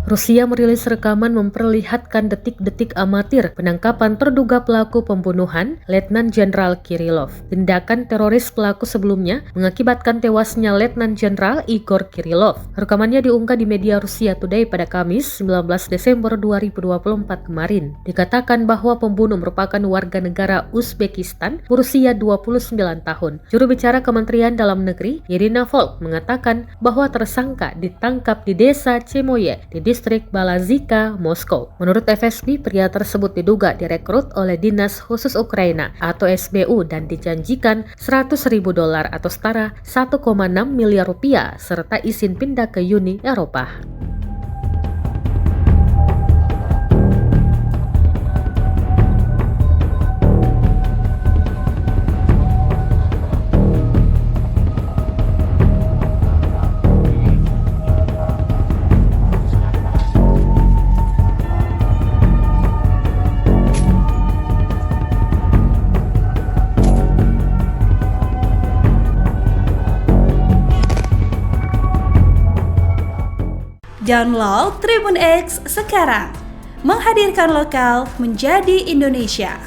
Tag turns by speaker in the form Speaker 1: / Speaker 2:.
Speaker 1: Rusia merilis rekaman memperlihatkan detik-detik amatir penangkapan terduga pelaku pembunuhan Letnan Jenderal Kirillov. Tindakan teroris pelaku sebelumnya mengakibatkan tewasnya Letnan Jenderal Igor Kirillov. Rekamannya diunggah di media Rusia Today pada Kamis 19 Desember 2024 kemarin. Dikatakan bahwa pembunuh merupakan warga negara Uzbekistan berusia 29 tahun. Juru bicara Kementerian Dalam Negeri Irina Volk mengatakan bahwa tersangka ditangkap di desa Chemoye di distrik Balazika, Moskow. Menurut FSB, pria tersebut diduga direkrut oleh Dinas Khusus Ukraina atau SBU dan dijanjikan $100.000 atau setara 1,6 miliar rupiah serta izin pindah ke Uni Eropa.
Speaker 2: Download Tribun X sekarang, menghadirkan lokal menjadi Indonesia.